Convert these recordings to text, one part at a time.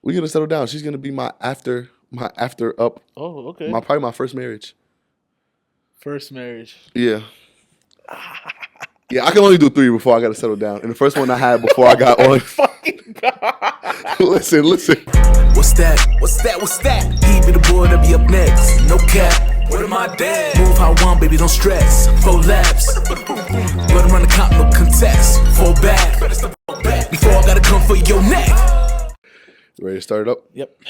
We're gonna settle down. She's gonna be my after up. Oh, okay. Probably my first marriage. First marriage. Yeah. Yeah, I can only do 3 before I got to settle down. And the first one I had before I got on. Fucking God. Listen. What's that? He be the boy that be up next. No cap. What am I dead? Move how I want, baby, don't stress. 4 laps. But run the cop, no contest. 4 back. Before I gotta come for your neck. You ready to start it up? Yep.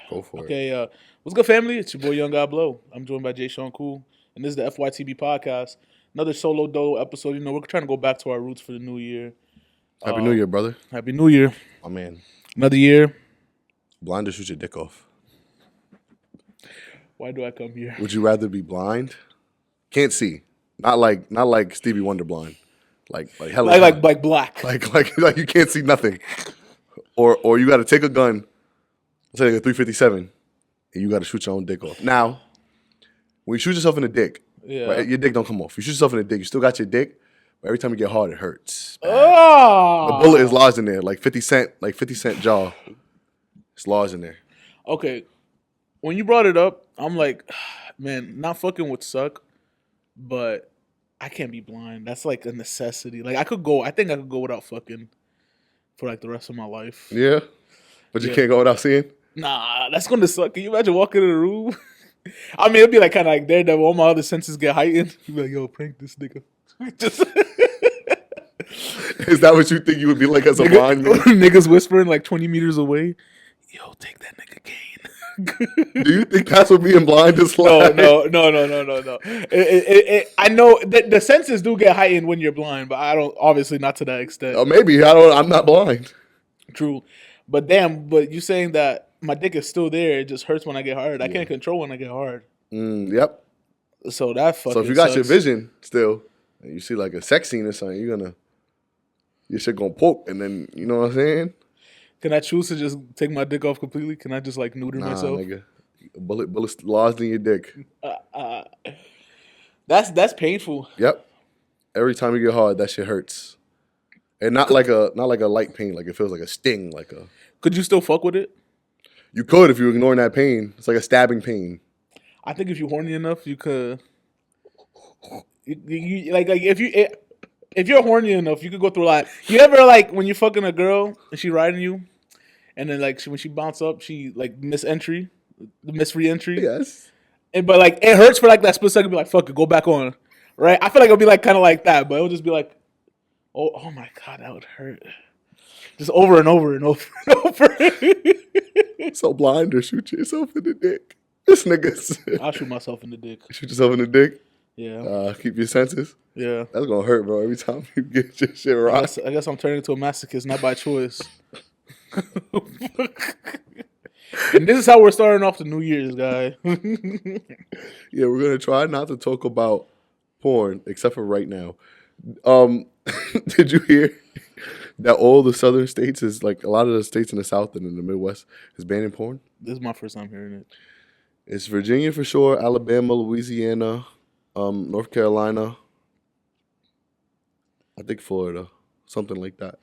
Go for it. Okay, what's good, family? It's your boy, Young God Blow. I'm joined by Jay Sean Cool, and this is the FYTB podcast. Another solo dolo episode. You know, we're trying to go back to our roots for the new year. Happy New Year, brother. Happy New Year. Oh, man. Another year. Blind or shoot your dick off? Why do I come here? Would you rather be blind? Can't see. Not like Stevie Wonder blind. Like hella Like black. like you can't see nothing. Or you got to take a gun, say like a 357, and you got to shoot your own dick off. Now, when you shoot yourself in the dick, right, your dick don't come off. You shoot yourself in the dick, you still got your dick, but every time you get hard, it hurts. Oh! The bullet is lodged in there, like 50 Cent jaw. It's lodged in there. Okay, when you brought it up, I'm like, man, not fucking would suck, but I can't be blind. That's like a necessity. Like I think I could go without fucking for like the rest of my life. Yeah? But you can't go without seeing? Nah, that's gonna suck. Can you imagine walking in a room? I mean, it'd be like kind of like Daredevil. All my other senses get heightened. You'd be like, yo, prank this nigga. Just Is that what you think you would be like as a blind man? Niggas whispering like 20 meters away. Yo, take that nigga cane. Do you think that's what being blind is like? No. I know that the senses do get heightened when you're blind, but I don't. Obviously, not to that extent. Maybe I'm not blind. True, but you saying that my dick is still there? It just hurts when I get hard. I can't control when I get hard. Yep. So that fucking. So if you got sucks. your vision still, and you see like a sex scene or something, your shit gonna poke, and then you know what I'm saying? Can I choose to just take my dick off completely? Can I just like neuter myself? Nigga. Bullet lodged in your dick. That's painful. Yep. Every time you get hard, that shit hurts, and not like a light pain. Like it feels like a sting. Could you still fuck with it? You could if you're ignoring that pain. It's like a stabbing pain. I think if you're horny enough, you could. If you're horny enough, you could go through a lot. You ever like when you're fucking a girl and she riding you, and then like when she bounce up, she like miss re-entry. Yes. But like it hurts for like that split second. Be like, fuck it, go back on. Right? I feel like it'll be like kind of like that, but it'll just be like, oh my god, that would hurt. Just over and over and over and over. So blind or shoot yourself in the dick. This nigga's. I'll shoot myself in the dick. Shoot yourself in the dick. Yeah. Keep your senses. Yeah. That's gonna hurt, bro. Every time you get your shit right. I guess I'm turning into a masochist, not by choice. And this is how we're starting off the New Year's, guy. Yeah, we're gonna try not to talk about porn, except for right now. Did you hear that all the southern states is like a lot of the states in the South and in the Midwest is banning porn? This is my first time hearing it. It's Virginia for sure, Alabama, Louisiana, North Carolina, I think Florida, something like that.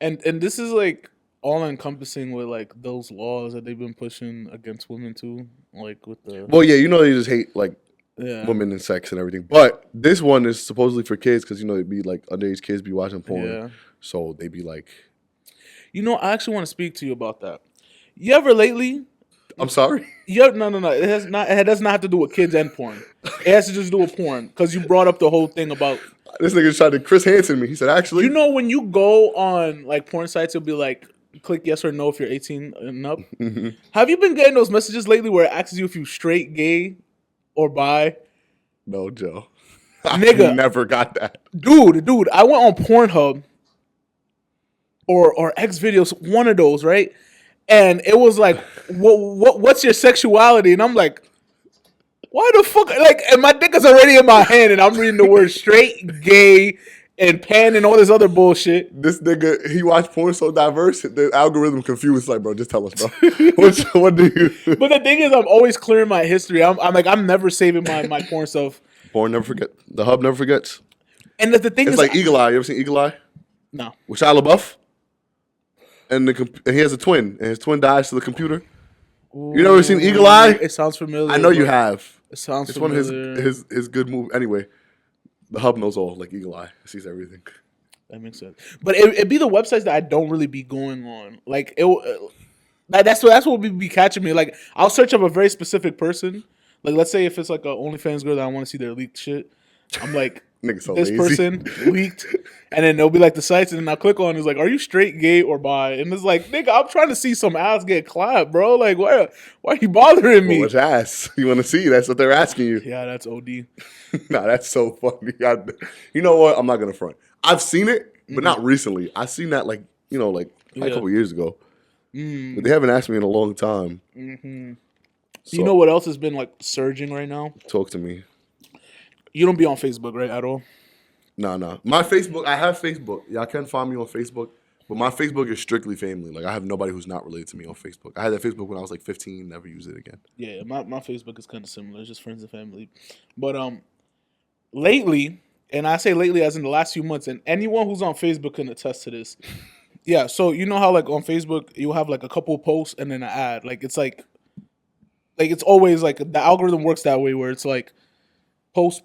And this is like all encompassing with like those laws that they've been pushing against women too, like with the. Well, yeah, you know they just hate like women and sex and everything, but this one is supposedly for kids because you know it'd be like underage kids be watching porn, so they be like. You know, I actually want to speak to you about that. You ever lately? I'm sorry. No. It has not. It does not have to do with kids and porn. It has to just do with porn because you brought up the whole thing about. This nigga tried to Chris Hansen me. He said, actually. You know, when you go on like porn sites, it'll be like, click yes or no if you're 18 and up. Mm-hmm. Have you been getting those messages lately where it asks you if you straight, gay, or bi? No, Joe. Nigga. I never got that. Dude, I went on Pornhub or X videos, one of those, right? And it was like, what's your sexuality? And I'm like, why the fuck? Like, and my dick is already in my hand, and I'm reading the word straight, gay, and pan, and all this other bullshit. This nigga, he watched porn so diverse, the algorithm confused. Like, bro, just tell us, bro. What do you? But the thing is, I'm always clearing my history. I'm like, I'm never saving my porn stuff. Porn never forget. The hub never forgets. And the thing it's is, like Eagle Eye. You ever seen Eagle Eye? No. With Shia LaBeouf? and he has a twin, and his twin dies to the computer. Ooh, you never seen Eagle Eye? It sounds familiar. I know you have. It sounds it's familiar. It's one of his good movies. Anyway, the hub knows all, like Eagle Eye. It sees everything. That makes sense. But it'd be the websites that I don't really be going on. Like that's what would be catching me. Like I'll search up a very specific person. Like let's say if it's like a OnlyFans girl that I want to see their leaked shit. I'm like, so this lazy. person leaked, and then there'll be like the sites, and then I'll click on. It's like, are you straight, gay, or bi? And it's like, nigga, I'm trying to see some ass get clapped, bro. Like, why are you bothering me? Which ass you want to see? That's what they're asking you. Yeah, that's OD. Nah, that's so funny. You know what? I'm not gonna front. I've seen it, but not recently. I seen that like a couple years ago. But they haven't asked me in a long time. Mm-hmm. So, you know what else has been like surging right now? Talk to me. You don't be on Facebook, right, at all? No. My Facebook, I have Facebook. Y'all can find me on Facebook, but my Facebook is strictly family. Like I have nobody who's not related to me on Facebook. I had that Facebook when I was like 15. Never use it again. Yeah, my Facebook is kind of similar. It's just friends and family. But lately, and I say lately as in the last few months, and anyone who's on Facebook can attest to this. Yeah, so you know how like on Facebook you have like a couple of posts and then an ad. Like it's it's always like the algorithm works that way where it's like post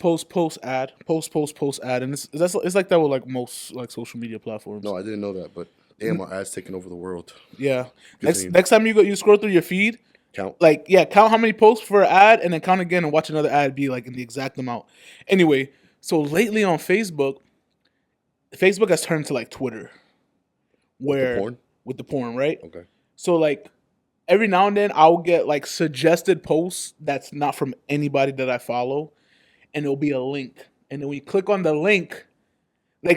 ad, post ad, and it's like that with like most like social media platforms. No, I didn't know that, but damn, my ads taking over the world. Yeah. Next time you scroll through your feed, count count how many posts for an ad, and then count again and watch another ad be like in the exact amount. Anyway, so lately on Facebook has turned to like Twitter, where with the porn, right? Okay. So like every now and then I'll get like suggested posts that's not from anybody that I follow. And it'll be a link. And then when you click on the link,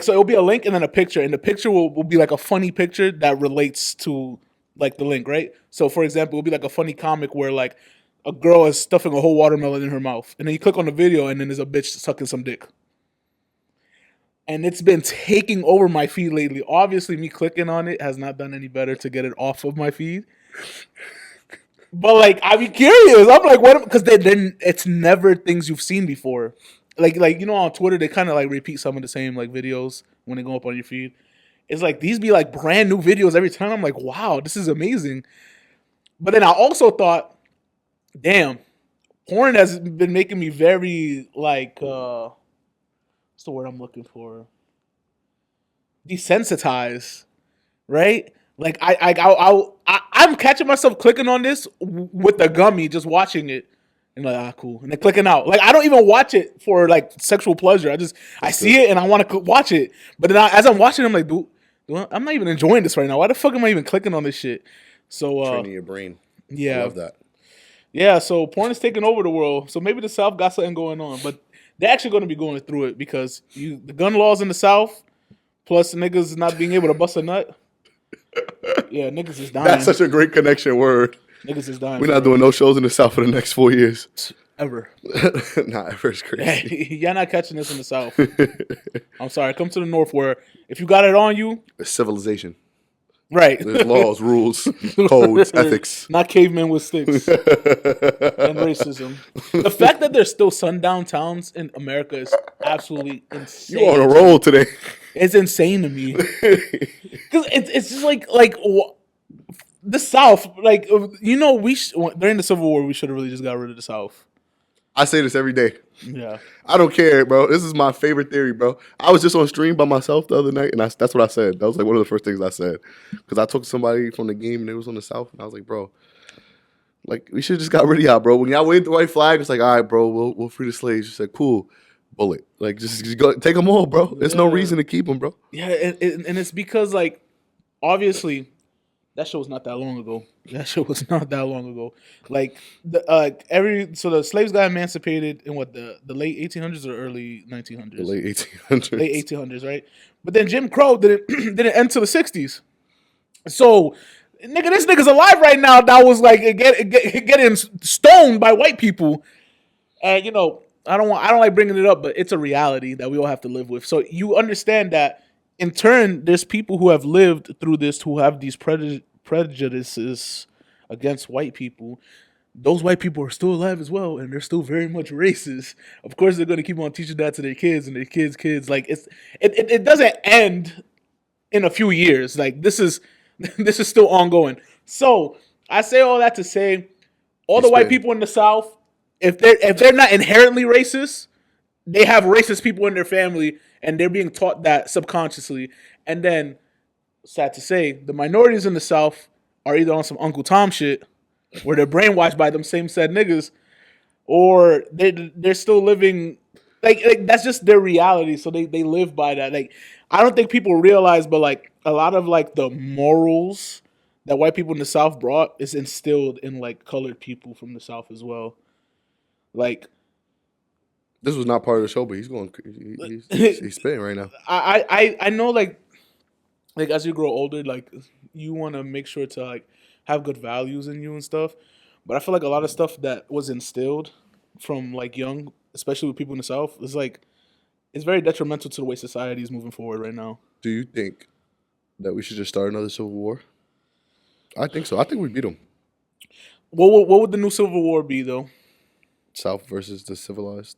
so it'll be a link and then a picture. And the picture will be like a funny picture that relates to like the link, right? So for example, it'll be like a funny comic where like a girl is stuffing a whole watermelon in her mouth. And then you click on the video and then there's a bitch sucking some dick. And it's been taking over my feed lately. Obviously, me clicking on it has not done any better to get it off of my feed. But like, I be curious. I'm like, what? Because then it's never things you've seen before. Like you know, on Twitter they kind of like repeat some of the same like videos when they go up on your feed. It's like these be like brand new videos every time. I'm like, wow, this is amazing. But then I also thought, damn, porn has been making me very like what's the word I'm looking for? Desensitized, right? Like I'm catching myself clicking on this with the gummy, just watching it, and like cool, and then clicking out. Like I don't even watch it for like sexual pleasure. I see it and I want to watch it, but then as I'm watching, I'm like, dude, I'm not even enjoying this right now. Why the fuck am I even clicking on this shit? So training your brain. Yeah, I love that. Yeah, so porn is taking over the world. So maybe the South got something going on, but they're actually going to be going through it because the gun laws in the South, plus niggas not being able to bust a nut. Yeah, niggas is dying. That's such a great connection word. Niggas is dying. We're not doing no shows in the South for the next 4 years. Ever. Nah, ever is crazy. Y'all not catching this in the South. I'm sorry. Come to the North where if you got it on you. It's civilization. Right. There's laws, rules, codes, ethics. Not cavemen with sticks. And racism. The fact that there's still sundown towns in America is absolutely insane. You on a roll today. It's insane to me. Because it's just like the South, like, you know, during the Civil War, we should have really just got rid of the South. I say this every day. Yeah. I don't care, bro. This is my favorite theory, bro. I was just on stream by myself the other night, and that's what I said. That was like one of the first things I said. Because I talked to somebody from the game, and they was on the South, and I was like, bro, like, we should have just got rid of y'all, bro. When y'all waved the white flag, it's like, all right, bro, we'll free the slaves. You said, cool. Bullet. Like, just go take them all, bro. There's no reason to keep them, bro. Yeah, and it's because, like, obviously, that show was not that long ago. Like, the slaves got emancipated in what, the late 1800s or early 1900s? The late 1800s. Late 1800s, right? But then Jim Crow didn't end till the 60s. So, nigga, this nigga's alive right now that was, like, getting stoned by white people. And, you know, I don't like bringing it up, but it's a reality that we all have to live with. So you understand that in turn, there's people who have lived through this who have these prejudices against white people. Those white people are still alive as well, and they're still very much racist. Of course, they're going to keep on teaching that to their kids and their kids' kids. Like it doesn't end in a few years. Like this is This is still ongoing. So I say all that to say, all the white people in the South, if they're not inherently racist, they have racist people in their family, and they're being taught that subconsciously. And then, sad to say, the minorities in the South are either on some Uncle Tom shit, where they're brainwashed by them same said niggas, or they're still living like that's just their reality. So they live by that. Like, I don't think people realize, but like a lot of like the morals that white people in the South brought is instilled in like colored people from the South as well. Like, this was not part of the show, but he's going. He's spitting right now. I know like as you grow older, like you want to make sure to like have good values in you and stuff. But I feel like a lot of stuff that was instilled from like young, especially with people in the South, is like it's very detrimental to the way society is moving forward right now. Do you think that we should just start another civil war? I think so. I think we beat them. What would the new civil war be though? South versus the civilized.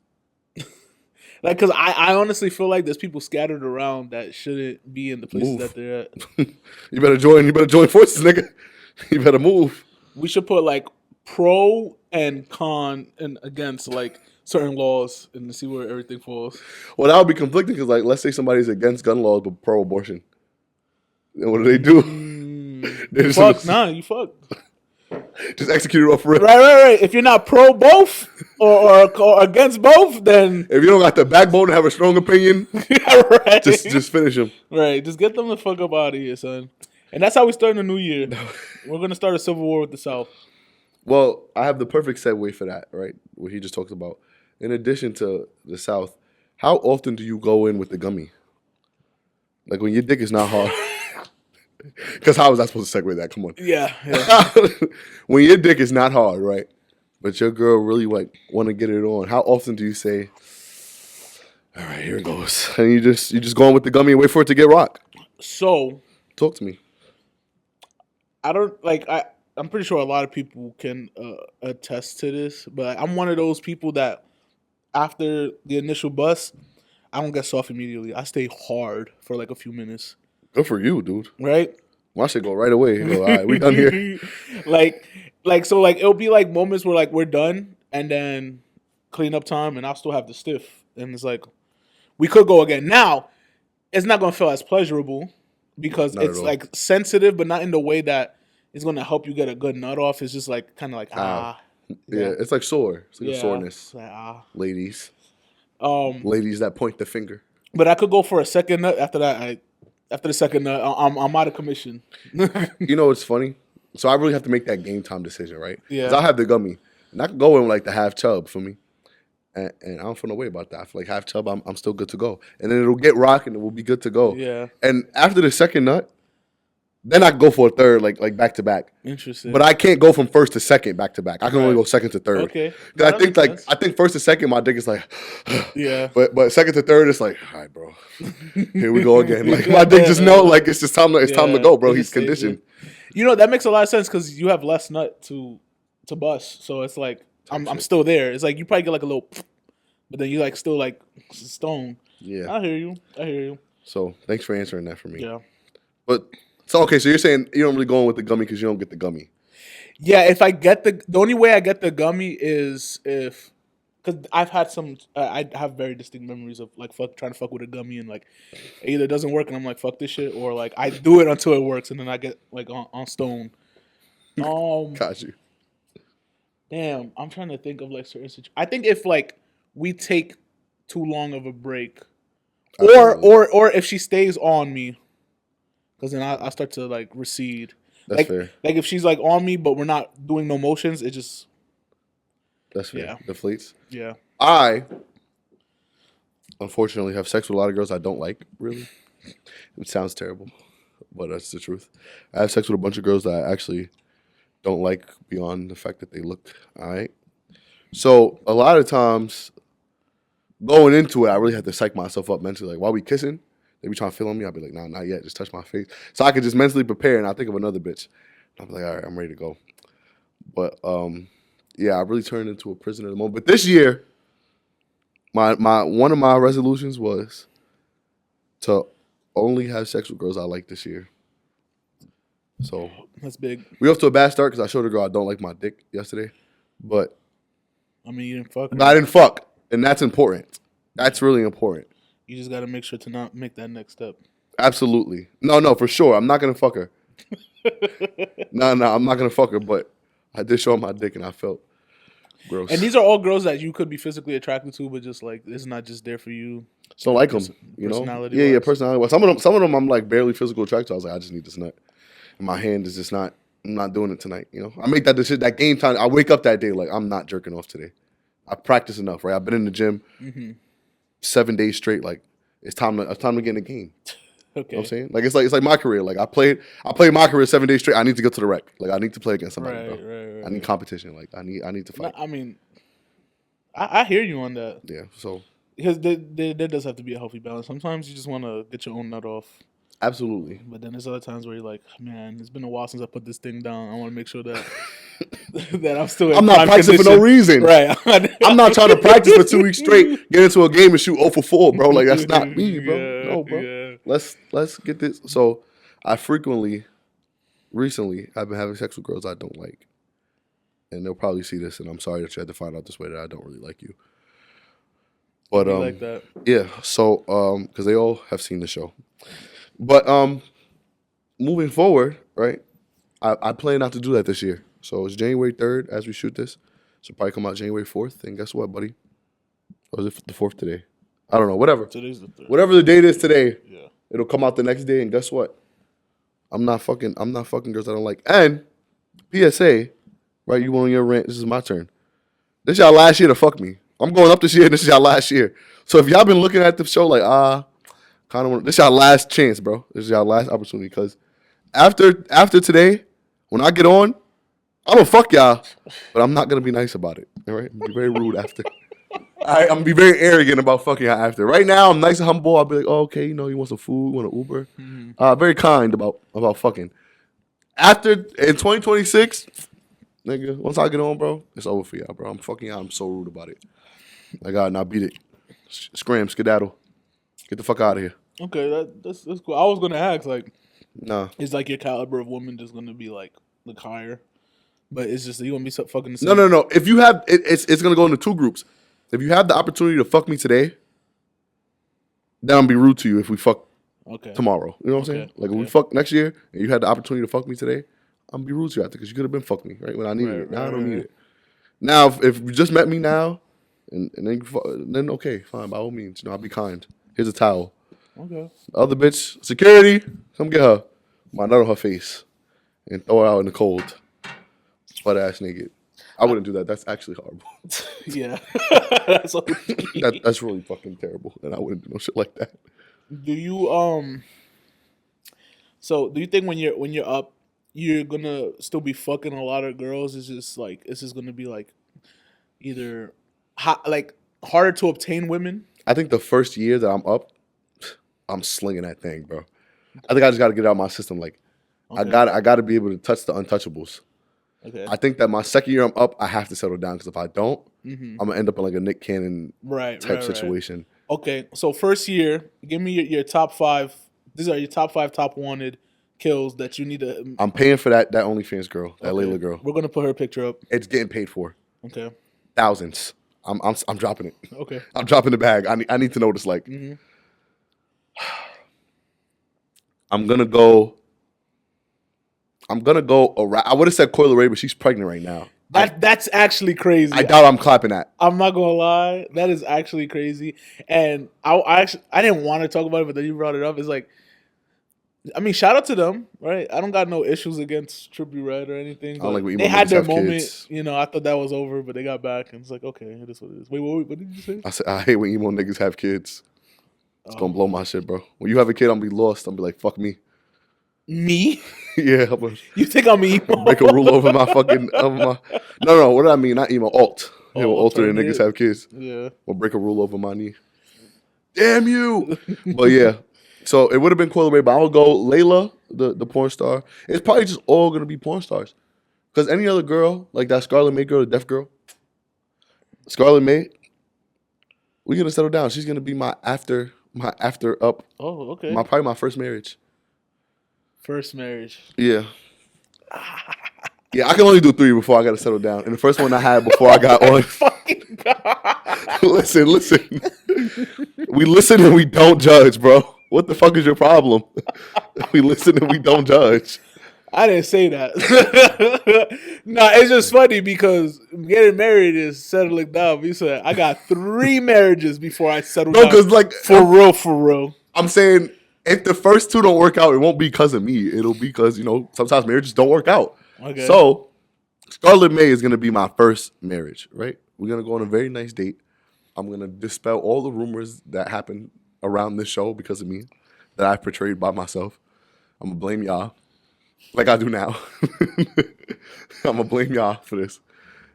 Like, because I honestly feel like there's people scattered around that shouldn't be in the places that they're at. You better join forces, nigga. You better move. We should put like pro and con and against like certain laws and see where everything falls. Well, that would be conflicting because, like, let's say somebody's against gun laws but pro-abortion. Then what do they do? You fuck. Just execute it off real. Right. If you're not pro both or against both, then if you don't got the backbone to have a strong opinion, right. just finish them. Right, just get them the fuck up out of here, son. And that's how we start in the new year. We're gonna start a civil war with the South. Well, I have the perfect segue for that, right? What he just talked about. In addition to the South, how often do you go in with the gummy? Like when your dick is not hard. Because how was I supposed to segue that? Come on. Yeah. When your dick is not hard, right? But your girl really like want to get it on. How often do you say, "All right, here it goes," and you just go on with the gummy and wait for it to get rock? So, talk to me. I don't like. I'm pretty sure a lot of people can attest to this, but I'm one of those people that after the initial bust, I don't get soft immediately. I stay hard for like a few minutes. Good for you, dude. Right? My shit go right away. Go, all right, we done here. So it'll be like moments where like we're done and then clean up time and I'll still have the stiff. And it's like, we could go again. Now, it's not going to feel as pleasurable because it's like sensitive, but not in the way that it's going to help you get a good nut off. It's just like kind of like, Yeah, it's like sore. It's like a soreness. Like, ladies. Ladies that point the finger. But I could go for a second nut. After that, after the second nut, I'm out of commission. You know what's funny? So I really have to make that game time decision, right? Yeah. Because I have the gummy. And I can go in with like the half chub for me. And I don't feel no way about that. I feel like half chub, I'm still good to go. And then it'll get rocking and we'll be good to go. Yeah. And after the second nut, then I can go for a third, like back to back. Interesting. But I can't go from first to second back to back. I can only go second to third. Okay. I think first to second, my dick is like, yeah. But second to third, it's like, all right, bro, here we go again. Like my dick just know, like it's just time. It's time to go, bro. He's conditioned. You know that makes a lot of sense because you have less nut to bust, so it's like I'm still there. It's like you probably get like a little, but then you like still like stone. Yeah. I hear you. So thanks for answering that for me. Yeah. But so okay, so you're saying you don't really go in with the gummy because you don't get the gummy. Yeah, if I get the only way I get the gummy is if, because I've had some, I have very distinct memories of like trying to fuck with a gummy and like it either doesn't work and I'm like fuck this shit, or like I do it until it works and then I get like on stone. Got you. Damn, I'm trying to think of like certain situations. I think if like we take too long of a break, or if she stays on me. Because then I start to like recede. That's fair. Like if she's like on me, but we're not doing no motions, it just. That's fair. Yeah. Deflates. Yeah. I, unfortunately, have sex with a lot of girls I don't like. Really, it sounds terrible, but that's the truth. I have sex with a bunch of girls that I actually don't like beyond the fact that they look all right. So a lot of times, going into it, I really have to psych myself up mentally. Like while we kissing. They be trying to feel on me. I'll be like, nah, not yet. Just touch my face. So I could just mentally prepare and I'll think of another bitch. I'll be like, all right, I'm ready to go. But, yeah, I really turned into a prisoner at the moment. But this year, my one of my resolutions was to only have sex with girls I like this year. So that's big. We off to a bad start because I showed a girl I don't like my dick yesterday, but I mean, you didn't fuck. But I didn't fuck, and that's important. That's really important. You just got to make sure to not make that next step. Absolutely. No, for sure. I'm not gonna fuck her. No, I'm not gonna fuck her. But I did show her my dick, and I felt gross. And these are all girls that you could be physically attracted to, but just like it's not just there for you. So like them, you know. Yeah, personality. Some of them, I'm like barely physical attracted to. I was like, I just need this nut. And my hand is just not. I'm not doing it tonight. You know. I make that decision. That game time. I wake up that day like I'm not jerking off today. I practice enough, right? I've been in the gym 7 days straight. Like it's time to get in the game. Okay. You know what I'm saying? Like it's like my career. Like I played my career 7 days straight. I need to get to the rec. Like I need to play against somebody, bro. Right. I need competition. Like I need to fight. I mean, I hear you on that. Yeah. So because there does have to be a healthy balance. Sometimes you just want to get your own nut off. Absolutely. But then there's other times where you're like, man, it's been a while since I put this thing down. I want to make sure that that I'm still. I'm not practicing for no reason. Right. I'm not trying to practice for 2 weeks straight. Get into a game and shoot 0 for 4, bro. Like that's not me, bro. No, bro. Yeah. Let's get this. So I recently, I've been having sex with girls I don't like, and they'll probably see this. And I'm sorry that you had to find out this way that I don't really like you. But like that. Yeah. So because they all have seen the show. But moving forward, right, I plan not to do that this year. So it's January 3rd as we shoot this. So probably come out January 4th. And guess what, buddy? Or is it the 4th today? I don't know. Whatever. Today's the 3rd. Whatever the date is today, yeah, it'll come out the next day. And guess what? I'm not fucking girls I don't like. And PSA, right, you went on your rant. This is my turn. This is y'all last year to fuck me. I'm going up this year and this is y'all last year. So if y'all been looking at the show like, kind of want. This is y'all last chance, bro. This is y'all last opportunity. Because after today, when I get on, I'm gonna fuck y'all, but I'm not gonna be nice about it. All right, I'm gonna be very rude after. I'm gonna be very arrogant about fucking y'all after. Right now, I'm nice and humble. I'll be like, oh, okay, you know, you want some food, want an Uber. Very kind about fucking. After in 2026, nigga, once I get on, bro, it's over for y'all, bro. I'm fucking y'all. I'm so rude about it. I gotta not beat it. Scram, skedaddle. Get the fuck out of here. Okay, that's cool. I was gonna ask, like, nah, is like your caliber of woman just gonna be like higher? But it's just you gonna be fucking the same. No. If you have, it's gonna go into 2 groups. If you have the opportunity to fuck me today, then I'm gonna be rude to you if we fuck tomorrow. You know what I'm saying? Like if we fuck next year and you had the opportunity to fuck me today, I'm gonna be rude to you after because you could have been fucked me right when I needed it. Now I don't need it. Now if you just met me now, and then okay, fine, by all means, you know, I'll be kind. Here's a towel. Okay. The other bitch, security, come get her. My nut on her face and throw her out in the cold. Butt ass naked. I wouldn't do that. That's actually horrible. Yeah. That's really fucking terrible. And I wouldn't do no shit like that. Do you so do you think when you're up, you're gonna still be fucking a lot of girls? It's just gonna be like either harder to obtain women? I think the first year that I'm up, I'm slinging that thing, bro. I think I just got to get it out of my system. Like, I got to be able to touch the untouchables. Okay. I think that my second year I'm up, I have to settle down because if I don't, I'm gonna end up in like a Nick Cannon type situation. Okay, so first year, give me your top 5. These are your top 5 top wanted kills that you need to. I'm paying for that OnlyFans girl, that Layla girl. We're gonna put her picture up. It's getting paid for. Okay. Thousands. I'm dropping it. Okay. I'm dropping the bag. I need to know what it's like. I'm gonna go around. I would have said Coyle Ray, but she's pregnant right now. That's actually crazy. I doubt I'm clapping that. I'm not gonna lie. That is actually crazy. And I didn't want to talk about it, but then you brought it up. It's like, I mean, shout out to them, right? I don't got no issues against Trippie Redd or anything. But they had their moment. Kids. You know, I thought that was over, but they got back, and it's like, okay, it is what it is. Wait, what did you say? I said I hate when emo niggas have kids. It's gonna blow my shit, bro. When you have a kid, I'm gonna be lost. I'm gonna be like, fuck me. Me? Yeah. You think I'm emo? Make a rule over my fucking... No, what did I mean? Not emo, alt. Yeah, we'll alternate niggas have kids. Yeah. We'll break a rule over my knee. Damn you! But yeah. So it would have been Coyle Ray, but I'll go Layla, the porn star. It's probably just all gonna be porn stars. Because any other girl, like that Scarlet May girl, the deaf girl, Scarlet May, we're gonna settle down. She's gonna be my after up. Oh, okay. Probably my first marriage. First marriage. Yeah. Yeah, I can only do 3 before I got to settle down. And the first one I had before I got on. Fucking God. Listen. We listen and we don't judge, bro. What the fuck is your problem? We listen and we don't judge. I didn't say that. No, it's just funny because getting married is settling down. You said I got 3 marriages before I settled down. Because like for real. I'm saying if the first 2 don't work out, it won't be because of me. It'll be because sometimes marriages don't work out. Okay. So Scarlett May is gonna be my first marriage, right? We're gonna go on a very nice date. I'm gonna dispel all the rumors that happened around this show because of me that I portrayed by myself. I'm gonna blame y'all. Like I do now. I'm going to blame y'all for this.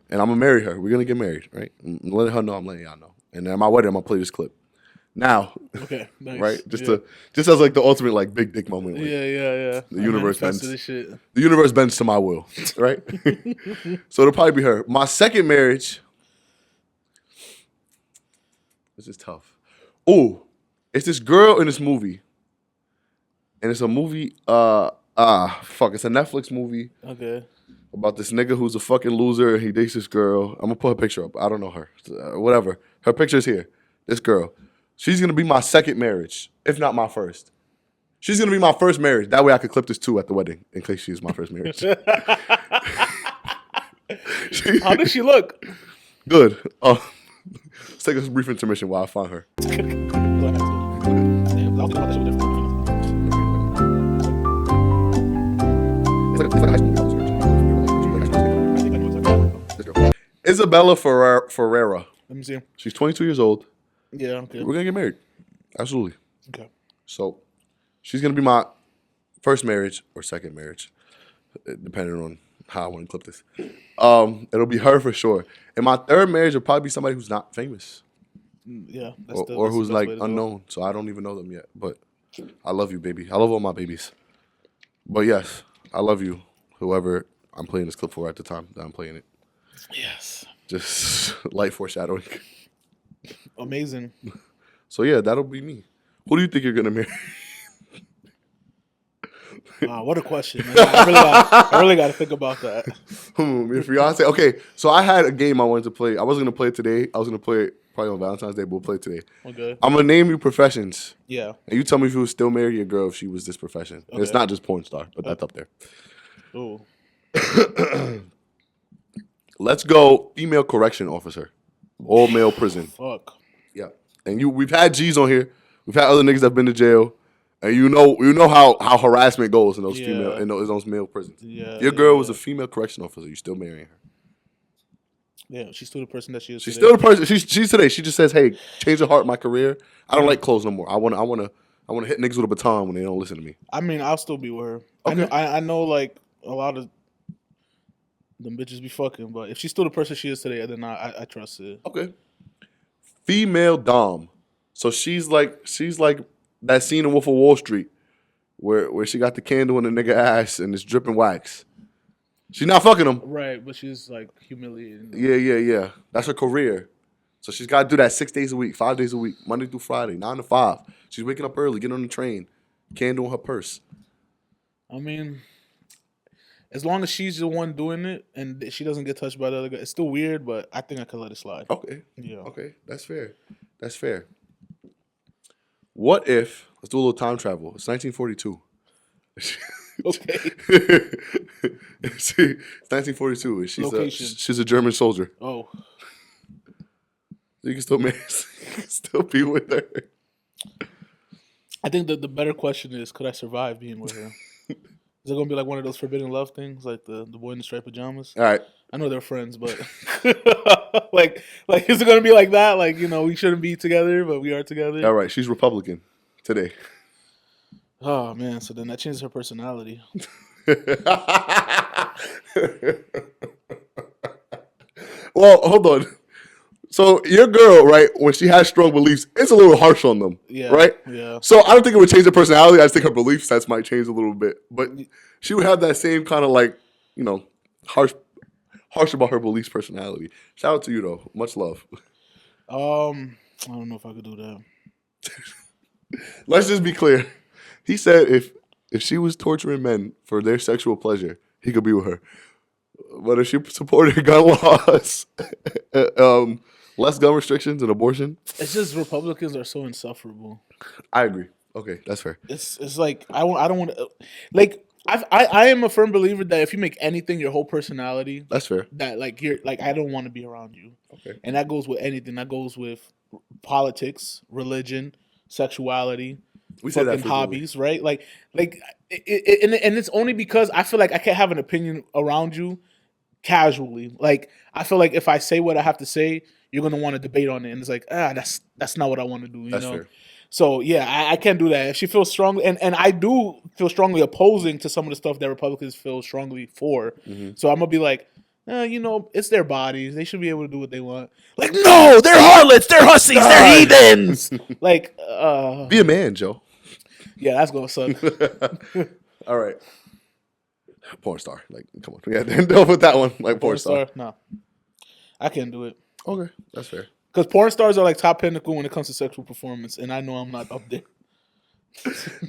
And I'm going to marry her. We're going to get married, right? I'm letting her know I'm letting y'all know. And at my wedding, I'm going to play this clip. Now. Okay, nice. Right? Just as like the ultimate like big dick moment. Like, yeah. The universe bends. The universe bends to my will, right? So it'll probably be her. My second marriage. This is tough. Oh, it's this girl in this movie. And it's a movie, it's a Netflix movie. Okay. About this nigga who's a fucking loser and he dates this girl. I'm gonna put her picture up. I don't know her. Whatever. Her picture's here. This girl. She's gonna be my second marriage, if not my first. She's gonna be my first marriage. That way I could clip this too at the wedding in case she's my first marriage. How does she look? Good. Let's take a brief intermission while I find her. Isabella Ferreira. Let me see. She's 22 years old. Yeah, okay. We're going to get married. Absolutely. Okay. So, she's going to be my first marriage or second marriage, depending on how I want to clip this. It'll be her for sure. And my third marriage will probably be somebody who's not famous. Yeah. Or who's like unknown. So, I don't even know them yet. But I love you, baby. I love all my babies. But yes, I love you, whoever I'm playing this clip for at the time that I'm playing it. Yes. Just light foreshadowing. Amazing. So yeah, that'll be me. Who do you think you're gonna marry? What a question, man. I really got to think about that. Your fiance? Okay, so I had a game I wanted to play. I wasn't gonna play it today. I was gonna play it probably on Valentine's Day, but we'll play it today. Okay. I'm gonna name you professions. Yeah. And you tell me if you would still marry your girl if she was this profession. Okay. It's not just porn star, but that's up there. Oh. Let's go female correction officer. All male prison. Fuck. Yeah. And we've had G's on here. We've had other niggas that have been to jail. And you know how harassment goes in those those male prisons. Yeah. If your girl was a female correction officer, you still marrying her. Yeah, she's still the person that she is. She's today. Still the person. She's today. She just says, "Hey, change your heart, my career. I don't like clothes no more. I wanna hit niggas with a baton when they don't listen to me." I mean, I'll still be with her. Okay. I know like a lot of them bitches be fucking, but if she's still the person she is today, then I trust it. Okay. Female dom. So she's like that scene in Wolf of Wall Street where she got the candle in the nigga ass and it's dripping wax. She's not fucking him. Right, but she's like humiliating. Yeah. That's her career. So she's got to do that 6 days a week, 5 days a week, Monday through Friday, 9 to 5. She's waking up early, getting on the train, candle in her purse. I mean, as long as she's the one doing it and she doesn't get touched by the other guy, it's still weird, but I think I could let it slide. Okay. Yeah. Okay, that's fair. What if, let's do a little time travel. It's 1942. Okay. It's 1942. And she's a German soldier. Oh. You can still be with her. I think that the better question is, could I survive being with her? Is it gonna be like one of those forbidden love things, like the boy in the striped pajamas? All right. I know they're friends, but like is it gonna be like that? Like, we shouldn't be together, but we are together. All right. She's Republican today. Oh man, so then that changes her personality. Well, hold on. So your girl, right, when she has strong beliefs, it's a little harsh on them, right? Yeah. So I don't think it would change her personality. I just think her belief sets might change a little bit. But she would have that same kind of like, harsh about her beliefs personality. Shout out to you, though. Much love. I don't know if I could do that. Let's just be clear. He said if she was torturing men for their sexual pleasure, he could be with her. But if she supported gun laws, less gun restrictions and abortion, it's just Republicans are so insufferable. I agree. Okay, that's fair. It's like I don't want to like. I am a firm believer that if you make anything your whole personality, That's fair. that like you're like I don't want to be around you. Okay. And that goes with anything. That goes with politics, religion, sexuality, We say that fucking hobbies, right? And it's only because I feel like I can't have an opinion around you casually. Like I feel like if I say what I have to say, you're gonna want to debate on it, and it's like that's not what I want to do. You That's know. fair. So yeah, I can't do that. If she feels strongly, and I do feel strongly opposing to some of the stuff that Republicans feel strongly for. Mm-hmm. So I'm gonna be like, it's their bodies. They should be able to do what they want. Like, no, they're harlots, they're hussies, they're heathens. Like, be a man, Joe. Yeah, that's gonna suck. All right. Porn star. Like, come on. Yeah, deal with that one. Like, porn star. No, I can't do it. Okay, that's fair. Because porn stars are like top pinnacle when it comes to sexual performance, and I know I'm not up there.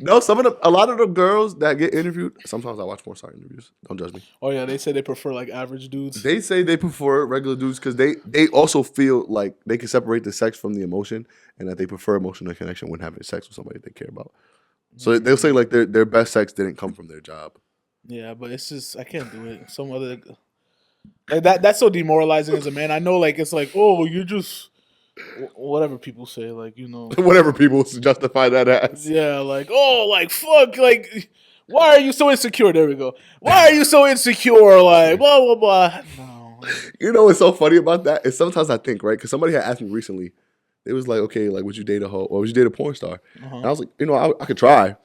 No, a lot of the girls that get interviewed, sometimes I watch porn star interviews. Don't judge me. Oh yeah, they say they prefer like average dudes. They say they prefer regular dudes because they also feel like they can separate the sex from the emotion, and that they prefer emotional connection when having sex with somebody they care about. So they'll say like their best sex didn't come from their job. Yeah, but it's just I can't do it. Some other like that's so demoralizing as a man. I know like it's like, oh, you just whatever people say, like, whatever people justify that as. Yeah, like, oh, like fuck, like why are you so insecure? There we go. Why are you so insecure? Like blah blah blah. No. You know what's so funny about that is sometimes I think, right? Because somebody had asked me recently. It was like, okay, like, would you date a hoe or would you date a porn star? Uh-huh. And I was like, I could try.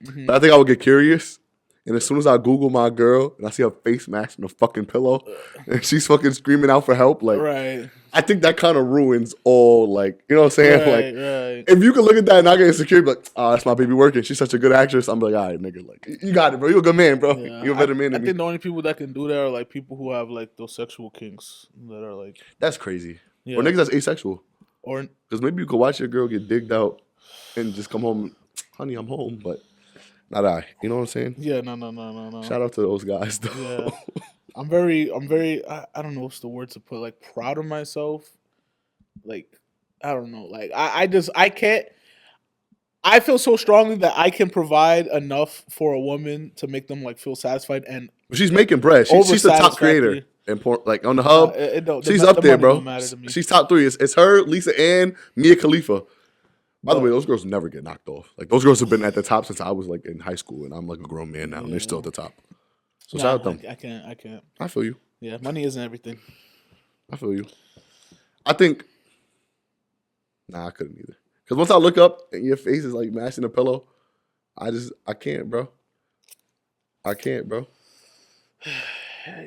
Mm-hmm. But I think I would get curious. And as soon as I Google my girl and I see her face mask in a fucking pillow and she's fucking screaming out for help, like, right. I think that kind of ruins all, like, you know what I'm saying? Right. If you can look at that and not get insecure, be like, oh, that's my baby working. She's such a good actress. I'm like, all right, nigga, like, you got it, bro. You're a good man, bro. Yeah. You're a better man than me. I think me. the only people that can do that are, like, people who have, like, those sexual kinks that are, like... That's crazy. Yeah. Or niggas that's asexual. Or... Because maybe you could watch your girl get digged out and just come home, honey, I'm home, but... Not I. You know what I'm saying? Yeah, no. Shout out to those guys, though. Yeah. I'm very, I don't know what's the word to put, like, proud of myself. Like, I don't know. Like, I can't, I feel so strongly that I can provide enough for a woman to make them, like, feel satisfied and... She's making bread. She's the top creator. Like, on the hub, she's up there, bro. She's top 3. It's her, Lisa Ann, Mia Khalifa. By the way, those girls never get knocked off. Like, those girls have been at the top since I was, like, in high school, and I'm, like, a grown man now, and they're still at the top. So shout out them. I can't. I feel you. Yeah, money isn't everything. I feel you. I think, I couldn't either. Because once I look up and your face is, like, mashed in a pillow, I can't, bro. I can't, bro.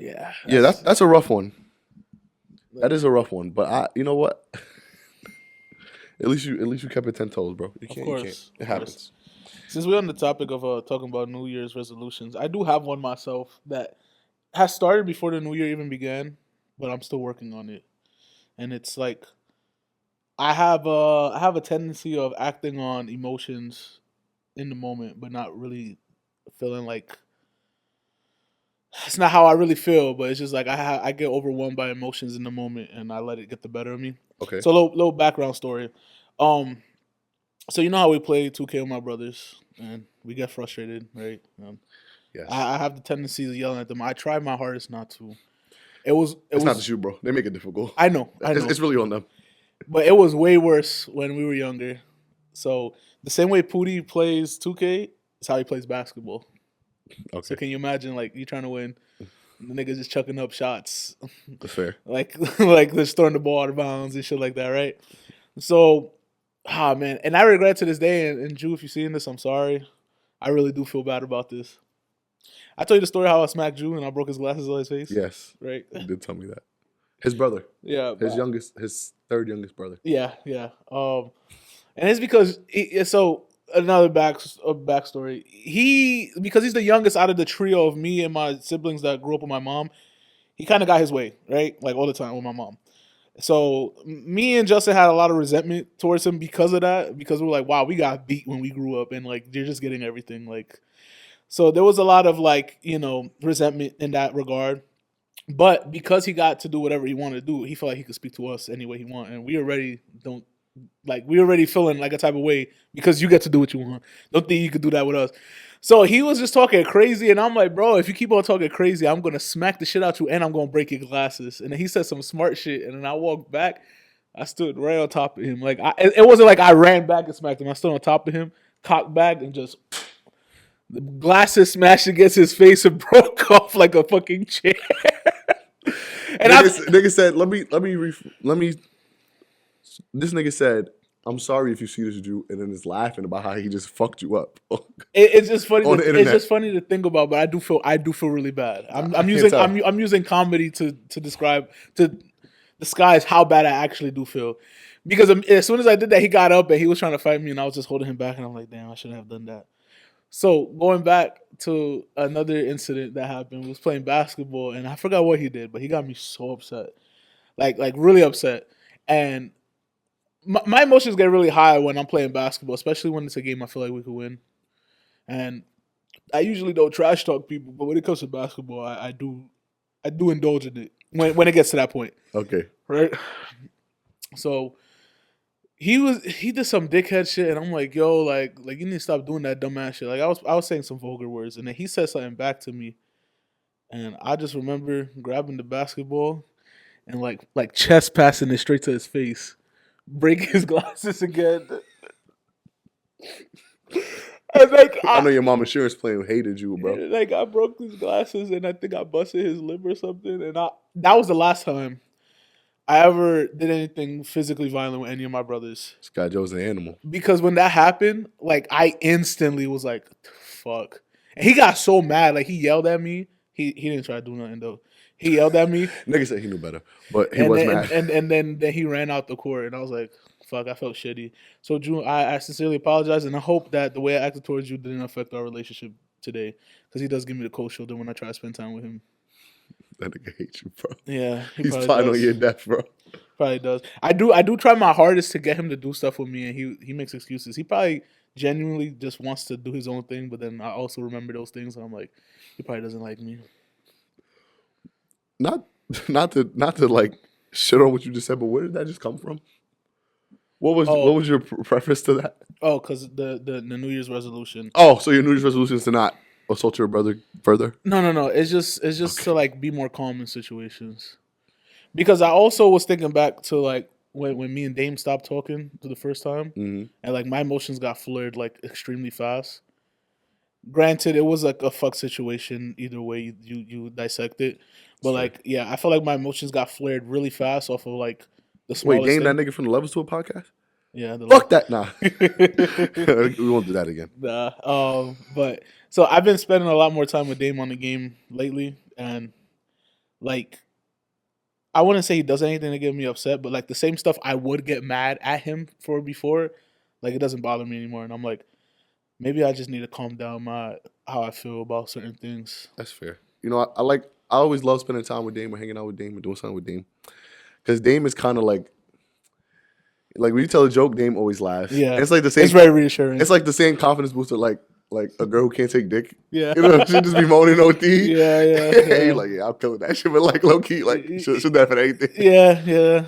Yeah. Yeah, that's a rough one. That is a rough one. But you know what? At least you kept it 10 toes, bro. You can't. It happens. Since we're on the topic of talking about New Year's resolutions, I do have one myself that has started before the New Year even began, but I'm still working on it. And it's like I have a tendency of acting on emotions in the moment, but not really feeling like it's not how I really feel. But it's just like I get overwhelmed by emotions in the moment, and I let it get the better of me. Okay. So little background story. So you know how we play 2K with my brothers, and we get frustrated, right? Yes. I have the tendency to yell at them. I try my hardest not to. It's not just you, bro. They make it difficult. I know. It's really on them. But it was way worse when we were younger. So the same way Pootie plays 2K is how he plays basketball. Okay. So can you imagine, like, you trying to win, the niggas just chucking up shots. That's fair. like they're throwing the ball out of bounds and shit like that, right? So, man. And I regret to this day, and Drew, if you're seeing this, I'm sorry. I really do feel bad about this. I told you the story how I smacked Drew and I broke his glasses on his face. Yes. Right? You did tell me that. His brother. Yeah. His third youngest brother. Yeah. And it's because, so another backstory. Because he's the youngest out of the trio of me and my siblings that grew up with my mom, he kind of got his way, right? Like all the time with my mom. So me and Justin had a lot of resentment towards him because of that. Because we were like, wow, we got beat when we grew up, and like you're just getting everything. Like, So there was a lot of like, resentment in that regard. But because he got to do whatever he wanted to do, he felt like he could speak to us any way he wanted. And we already feeling like a type of way because you get to do what you want. Don't think you could do that with us. So he was just talking crazy, and I'm like, bro, if you keep on talking crazy, I'm gonna smack the shit out you, and I'm gonna break your glasses. And then he said some smart shit, and then I walked back. I stood right on top of him. Like it wasn't like I ran back and smacked him. I stood on top of him, cocked back, and just the glasses smashed against his face and broke off like a fucking chair. And nigga said, let me. This nigga said, I'm sorry if you see this Jew, and then is laughing about how he just fucked you up. It's just funny. It's just funny to think about, but I do feel really bad. I'm using comedy to disguise how bad I actually do feel, because as soon as I did that, he got up and he was trying to fight me, and I was just holding him back, and I'm like, damn, I shouldn't have done that. So going back to another incident that happened, we was playing basketball, and I forgot what he did, but he got me so upset, like really upset, and my emotions get really high when I'm playing basketball, especially when it's a game I feel like we could win. And I usually don't trash talk people, but when it comes to basketball, I do indulge in it when it gets to that point. Okay. Right? So he did some dickhead shit, and I'm like, yo, like you need to stop doing that dumbass shit. Like I was saying some vulgar words, and then he said something back to me, and I just remember grabbing the basketball and like chest passing it straight to his face. Break his glasses again. And I know your mom insurance plan hated you, bro. Like I broke his glasses, and I think I busted his lip or something. And that was the last time I ever did anything physically violent with any of my brothers. This guy Joe's an animal. Because when that happened, like I instantly was like, "Fuck!" And he got so mad, like he yelled at me. He didn't try to do nothing though. He yelled at me. Nigga said he knew better, but he was mad. And then he ran out the court, and I was like, fuck, I felt shitty. So, June, I sincerely apologize, and I hope that the way I acted towards you didn't affect our relationship today, because he does give me the cold shoulder when I try to spend time with him. That nigga hates you, bro. Yeah. He's plotting on your death, bro. Probably does. I do try my hardest to get him to do stuff with me, and he makes excuses. He probably genuinely just wants to do his own thing, but then I also remember those things, and I'm like, he probably doesn't like me. Not to like shit on what you just said, but where did that just come from? What was your preface to that? Oh, because the New Year's resolution. Oh, so your New Year's resolution is to not assault your brother further? No. It's just okay. To like be more calm in situations. Because I also was thinking back to like when me and Dame stopped talking for the first time, and like my emotions got flared like extremely fast. Granted, it was like a fuck situation either way you dissect it. But like, yeah, I felt like my emotions got flared really fast off of like the smallest Wait, Dame thing. that nigga from the Levels to a podcast? Yeah. Fuck that. Nah. We won't do that again. Nah. But so I've been spending a lot more time with Dame on the game lately, and like I wouldn't say he does anything to get me upset, but like the same stuff I would get mad at him for before, like it doesn't bother me anymore. And I'm like, maybe I just need to calm down how I feel about certain things. That's fair. You know, I always love spending time with Dame or hanging out with Dame or doing something with Dame. Because Dame is kind of like when you tell a joke, Dame always laughs. Yeah. And it's like the same. It's very reassuring. It's like the same confidence booster like a girl who can't take dick. Yeah. You know, she just be moaning OT. Yeah. You're like, yeah, I'm killing that shit. But like low key, like should that for anything. Yeah.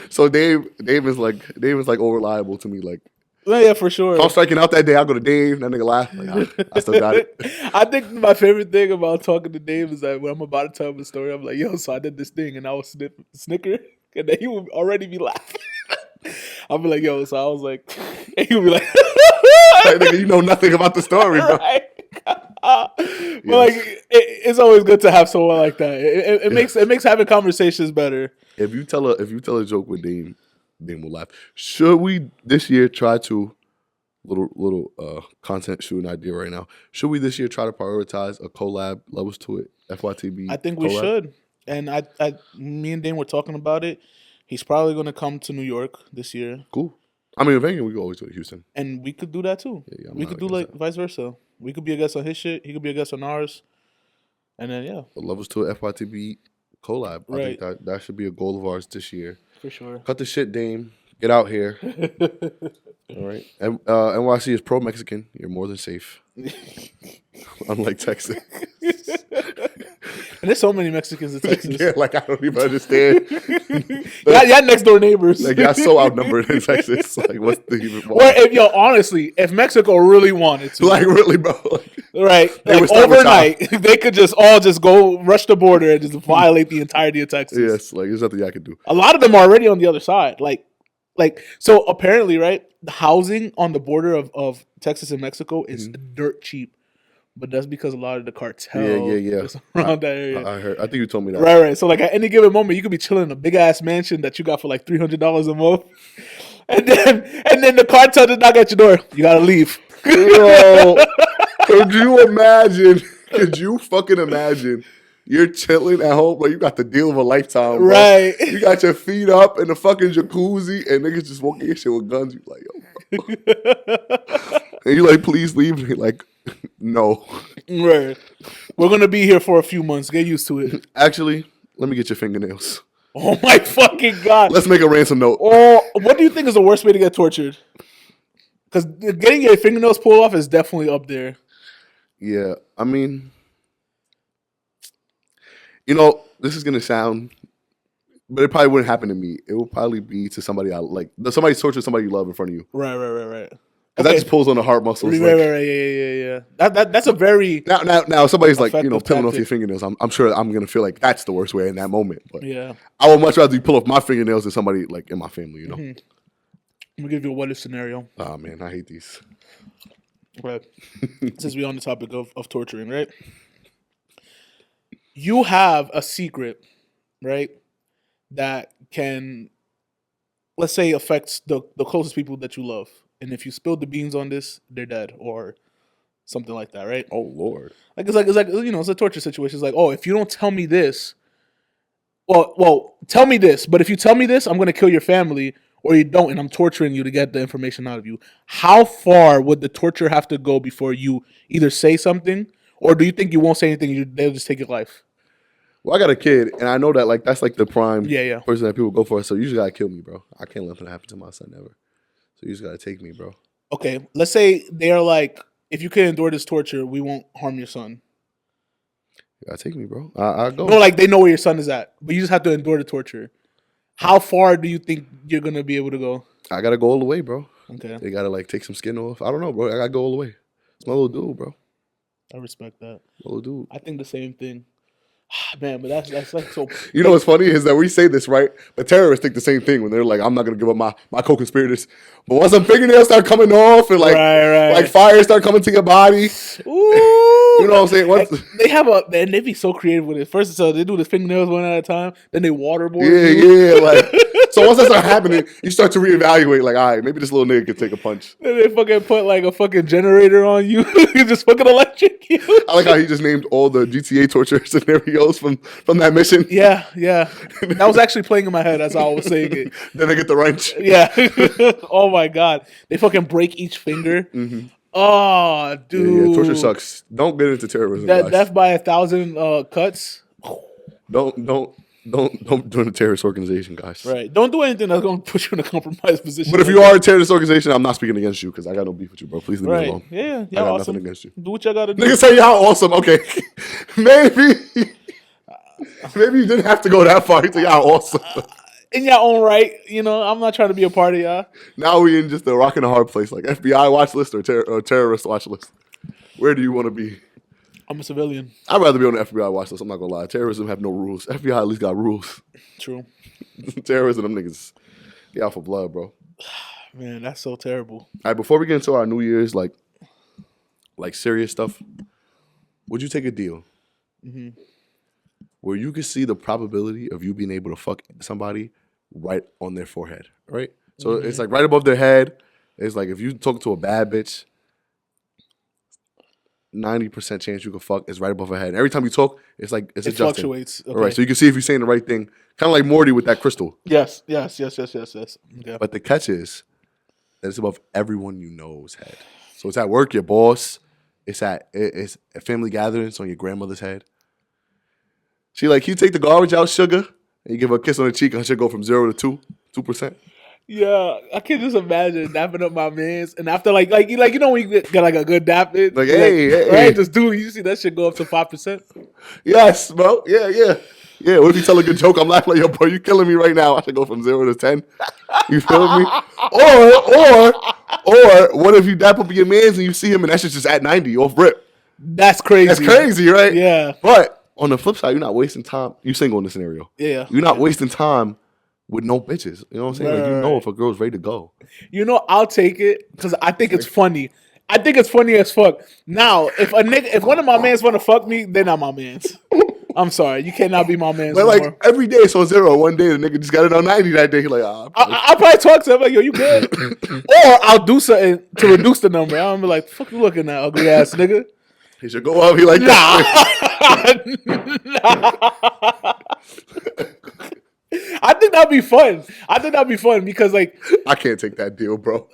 So Dave is like unreliable to me. Like, well, yeah, for sure. If I'm striking out that day, I'll go to Dave. That nigga laugh. Like, I still got it. I think my favorite thing about talking to Dave is that when I'm about to tell him a story, I'm like, yo, so I did this thing, and I was snicker, and then he would already be laughing. I'll be like, yo, so I was like, and he would be like, nigga, you know nothing about the story, bro. Right? But like, it's always good to have someone like that. It makes having conversations better. If you tell a joke with Dame will laugh. Should we this year try to little content shooting idea right now? Should we this year try to prioritize a collab Levels to It FYTB? I think we should. And me and Dane were talking about it. He's probably going to come to New York this year. Cool. I mean, if anything, we could always go to Houston. And we could do that too. Yeah, we could do like vice versa. We could be a guest on his shit. He could be a guest on ours. And then, yeah. The Levels to It FYTB collab. Right. I think that should be a goal of ours this year. For sure. Cut the shit, Dame. Get out here. All right. NYC is pro-Mexican. You're more than safe. Unlike Texas. And there's so many Mexicans in Texas. Yeah, like I don't even understand. Y'all next door neighbors. Like y'all so outnumbered in Texas. Like what's the even? Or honestly, if Mexico really wanted to, like really, bro. Right, like overnight, they could just all go rush the border and just violate the entirety of Texas. Yes, like there's nothing I can do. A lot of them are already on the other side. Like so apparently, right? The housing on the border of Texas and Mexico is dirt cheap. But that's because a lot of the cartel is around that area. I heard. I think you told me that. Right. So like at any given moment, you could be chilling in a big ass mansion that you got for like $300 a month, and then the cartel does knock at your door. You gotta leave. Yo, could you imagine? Could you fucking imagine? You're chilling at home, like you got the deal of a lifetime, bro. Right? You got your feet up in the fucking jacuzzi, and niggas just walking your shit with guns. You like, yo, bro. And you like, please leave me. Like, no. Right. We're gonna be here for a few months. Get used to it. Actually, let me get your fingernails. Oh my fucking God. Let's make a ransom note. Or what do you think is the worst way to get tortured? Because getting your fingernails pulled off is definitely up there. Yeah, I mean, this is gonna sound, but it probably wouldn't happen to me. It would probably be to somebody I like. Somebody torture somebody you love in front of you. Right. Because that just pulls on the heart muscles. Right. Yeah. That's a very now somebody's like peeling off tactic. your fingernails. I'm sure I'm gonna feel like that's the worst way in that moment. But yeah, I would much rather you pull off my fingernails than somebody like in my family. I'm gonna give you a what if scenario. Oh man, I hate these. Right. Since we're on the topic of torturing, right? You have a secret, right? That can, let's say, affects the closest people that you love. And if you spilled the beans on this, they're dead or something like that, right? Oh Lord! It's a torture situation. It's like, oh, if you don't tell me this, well, tell me this. But if you tell me this, I'm gonna kill your family, or you don't, and I'm torturing you to get the information out of you. How far would the torture have to go before you either say something, or do you think you won't say anything? They'll just take your life. Well, I got a kid, and I know that like that's like the prime person that people go for. So you just gotta kill me, bro. I can't let that happen to my son ever. So you just gotta take me, bro. Okay, let's say they're like, if you can endure this torture, we won't harm your son. You gotta take me, bro. I'll go. No, like they know where your son is at, but you just have to endure the torture. How far do you think you're gonna be able to go? I gotta go all the way, bro. Okay. They gotta like take some skin off. I don't know, bro. I gotta go all the way. It's my little dude, bro. I respect that. Little dude. I think the same thing. Man, but that's like so. You know what's funny is that we say this, right? But terrorists think the same thing when they're like, I'm not going to give up my co-conspirators. But once some fingernails start coming off and like fire start coming to your body. Ooh. You know what I'm saying? They be so creative with it. First, so they do the fingernails one at a time. Then they waterboard. Yeah. Like, so once that starts happening, you start to reevaluate. Like, all right, maybe this little nigga can take a punch. Then they fucking put like a fucking generator on you. You just fucking electric you. I like how he just named all the GTA torture scenarios from that mission. Yeah. That was actually playing in my head as I was saying it. Then they get the wrench. Yeah. Oh my God. They fucking break each finger. Mm-hmm. Oh, dude. Yeah, torture sucks. Don't get into terrorism. Death by 1,000 cuts. Don't join a terrorist organization, guys. Right. Don't do anything that's going to put you in a compromised position. But if you are a terrorist organization, I'm not speaking against you because I got no beef with you, bro. Please leave me alone. Yeah. I got awesome. nothing against you. Do what y'all got to do. Niggas say y'all awesome. Okay. Maybe you didn't have to go that far. You say y'all awesome. In your own right, I'm not trying to be a part of y'all. Now we in just a rock and a hard place, like FBI watch list or terrorist watch list. Where do you want to be? I'm a civilian. I'd rather be on the FBI watch list. I'm not gonna lie. Terrorism have no rules. FBI at least got rules. True. Terrorism, them niggas, they out for blood, bro. Man, that's so terrible. All right, before we get into our New Year's like serious stuff, would you take a deal where you could see the probability of you being able to fuck somebody right on their forehead, right? So it's like right above their head. It's like if you talk to a bad bitch, 90% chance you can fuck is right above her head. And every time you talk, it's like it's adjusting. Fluctuates. Okay. All right, so you can see if you're saying the right thing, kind of like Morty with that crystal. Yes. Okay. But the catch is that it's above everyone you know's head. So it's at work, your boss. It's at family gatherings on your grandmother's head. She like, you take the garbage out, sugar, and you give her a kiss on the cheek, and she'll go from 0 to 2%. Yeah, I can just imagine dapping up my mans, and after like you know when you get like a good dap in, Like, hey, right, just do you see that shit go up to 5%? Yes, bro. Yeah. What if you tell a good joke? I'm laughing like, yo, bro, you killing me right now. I should go from 0 to 10. You feel me? Or what if you dap up your mans and you see him and that shit's just at 90 off rip? That's crazy. That's crazy, right? Yeah. But on the flip side, you're not wasting time. You single in the scenario. Yeah. You're not wasting time with no bitches. You know what I'm saying? Right, like, you know right. if a girl's ready to go. You know, I'll take it because I think it's funny. I think it's funny as fuck. Now, if one of my mans want to fuck me, they're not my mans. I'm sorry, you cannot be my mans. But no like more. every day it's on 0. One day the nigga just got it on 90 that day. He like, I'll probably talk to him like, yo, you good? Or I'll do something to reduce the number. I'm be like, fuck you looking at, ugly ass nigga. he should go up. He like, I think that'd be fun. Because like I can't take that deal, bro.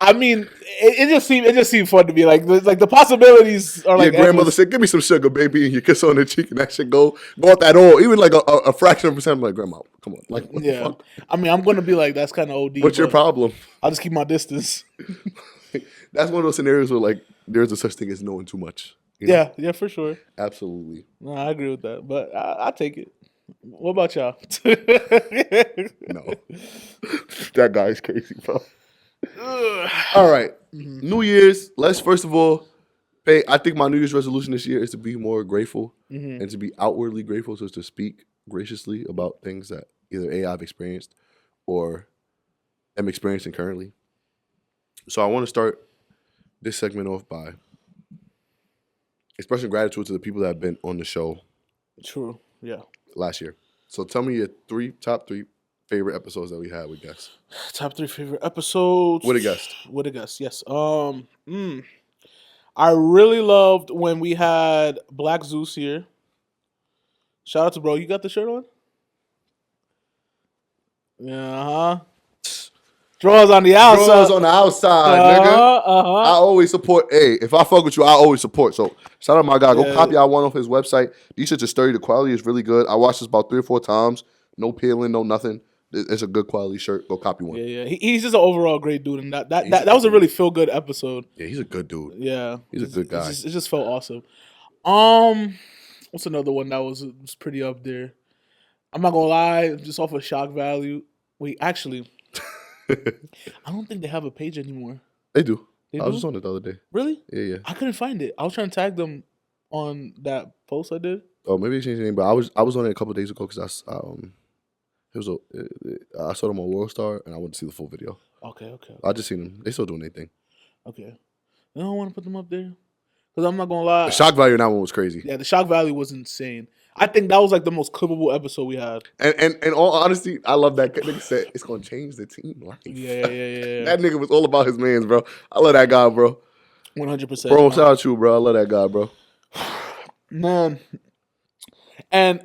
I mean, it just seemed fun to me. Like the possibilities are like your grandmother said, "Give me some sugar, baby," and you kiss her on the cheek, and that shit go out that all, even like a fraction of a percent. I'm like, grandma, come on, like, what the fuck? I mean, I'm gonna be like, that's kind of OD. What's your problem? I'll just keep my distance. That's one of those scenarios where like there's a such thing as knowing too much. You know? Yeah, for sure. Absolutely. No, I agree with that, but I take it. What about y'all? No, that guy's crazy, bro. All right, New Year's. Let's first of all pay. I think my New Year's resolution this year is to be more grateful and to be outwardly grateful, so to speak graciously about things that either I've experienced or am experiencing currently. So I want to start this segment off by expressing gratitude to the people that have been on the show. True. Yeah. Last year. So tell me your top three favorite episodes that we had with guests. Top 3 favorite episodes. With a guest. Yes. I really loved when we had Black Zeus here. Shout out to bro. You got the shirt on? Yeah, Draws on the outside. Draws on the outside, nigga. I always support. Hey, if I fuck with you, I always support. So shout out my guy. Go copy out one off his website. These shits are sturdy. The quality is really good. I watched this about 3 or 4 times. No peeling, no nothing. It's a good quality shirt. Go copy one. Yeah. He's just an overall great dude, and that was a really feel good episode. Yeah, he's a good dude. Yeah, he's a good guy. It just felt awesome. What's another one that was pretty up there? I'm not gonna lie, just off of shock value. Wait, actually, I don't think they have a page anymore. They do. I was just on it the other day. Really? Yeah. I couldn't find it. I was trying to tag them on that post I did. Oh, maybe they changed the name, but I was on it a couple of days ago because I saw them on World Star and I went to see the full video. Okay. I just seen them. They still doing their thing. Okay. I don't want to put them up there because I'm not gonna lie. The shock value in that one was crazy. Yeah, the shock value was insane. I think that was like the most clippable episode we had. And in all honesty, I love that nigga said it's gonna change the team life. Yeah. That nigga was all about his mans, bro. I love that guy, bro. 100%. Bro, shout out to you, bro. I love that guy, bro. Man. And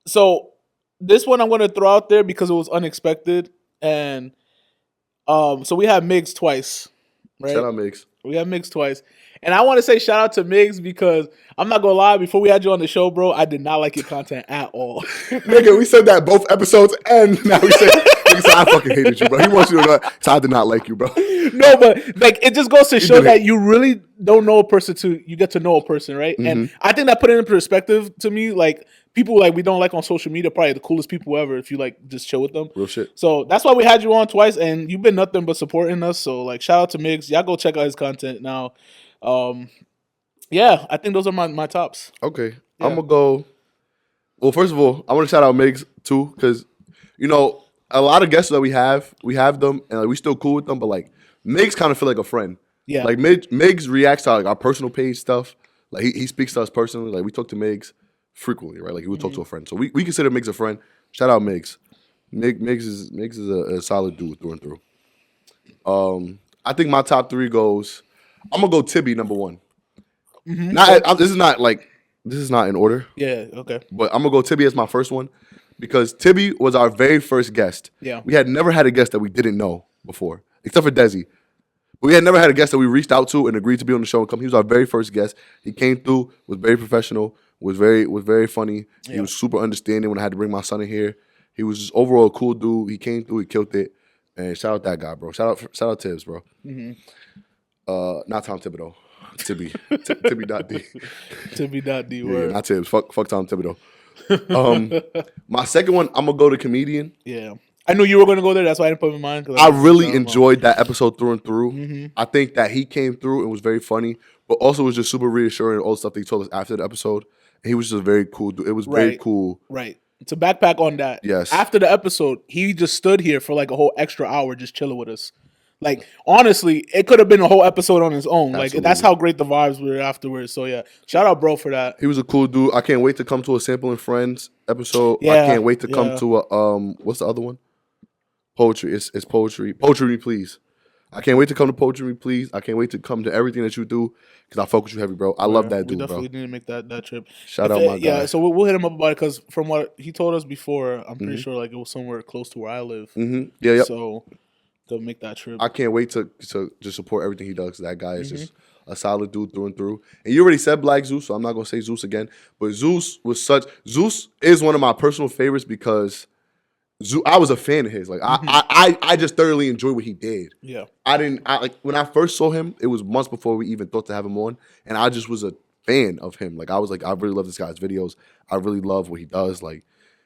so this one I'm going to throw out there because it was unexpected. And so we had Migs twice, right? Shout out Migs. We had Migs twice. And I want to say shout out to Migs because I'm not going to lie, before we had you on the show, bro, I did not like your content at all. Nigga, we said that both episodes and now we say, nigga said, I fucking hated you, bro. He wants you to know so I did not like you, bro. No, but like it just goes to show that you really don't know a person till you get to know a person, right? Mm-hmm. And I think that put it in perspective to me, like people like we don't like on social media, probably the coolest people ever if you like just chill with them. Real shit. So that's why we had you on twice, and you've been nothing but supporting us. So like shout out to Migs. Y'all go check out his content now. Yeah, I think those are my tops. Okay. Yeah. I'm gonna go. Well, first of all, I want to shout out Migs too, because you know, a lot of guests that we have them and like, we still cool with them, but like Migs kind of feel like a friend. Yeah. Like Migs reacts to like our personal page stuff. Like he speaks to us personally. Like we talk to Migs frequently, right? Like he would talk to a friend. So we consider Migs a friend. Shout out Migs. Migs is a solid dude through and through. I think my top 3 goes. I'm gonna go Tibby number 1. Mm-hmm. This is not in order. Yeah. Okay. But I'm gonna go Tibby as my first one because Tibby was our very first guest. Yeah. We had never had a guest that we didn't know before, except for Desi. But we had never had a guest that we reached out to and agreed to be on the show and come. He was our very first guest. He came through, was very professional, was very funny. Yeah. He was super understanding when I had to bring my son in here. He was just overall a cool dude. He came through, he killed it. And shout out that guy, bro. Shout out Tibbs, bro. Not Tom Thibodeau. Tibby. Tibby.D. Tibby.D. Yeah, not Tibbs. Fuck Tom Thibodeau. My second one, I'm gonna go to comedian. Yeah. I knew you were gonna go there. That's why I didn't put it in mind. I really enjoyed that episode through and through. I think that he came through and was very funny, but also was just super reassuring. All the stuff that he told us after the episode. And he was just very cool. It was very cool. Right. To backpack on that. Yes. After the episode, he just stood here for like a whole extra hour just chilling with us. Like, honestly, it could have been a whole episode on his own. Absolutely. Like, that's how great the vibes were afterwards. So, yeah. Shout out, bro, for that. He was a cool dude. I can't wait to come to a Sample and Friends episode. Yeah, I can't wait to come to a, what's the other one? Poetry. It's poetry. Poetry Me Please. I can't wait to come to Poetry Me Please. I can't wait to come to everything that you do because I fuck with you heavy, bro. I love that dude, bro. We definitely need to make that trip. Shout out my guy. Yeah, so we'll hit him up about it because from what he told us before, I'm pretty sure like it was somewhere close to where I live. Yeah, yep. So to make that trip. I can't wait to just support everything he does. That guy is just a solid dude through and through. And you already said Black Zeus, so I'm not gonna say Zeus again. But Zeus is one of my personal favorites because I was a fan of his. Like I just thoroughly enjoyed what he did. Yeah. Like when I first saw him, it was months before we even thought to have him on, and I just was a fan of him. Like I was like, I really love this guy's videos. I really love what he does. Like,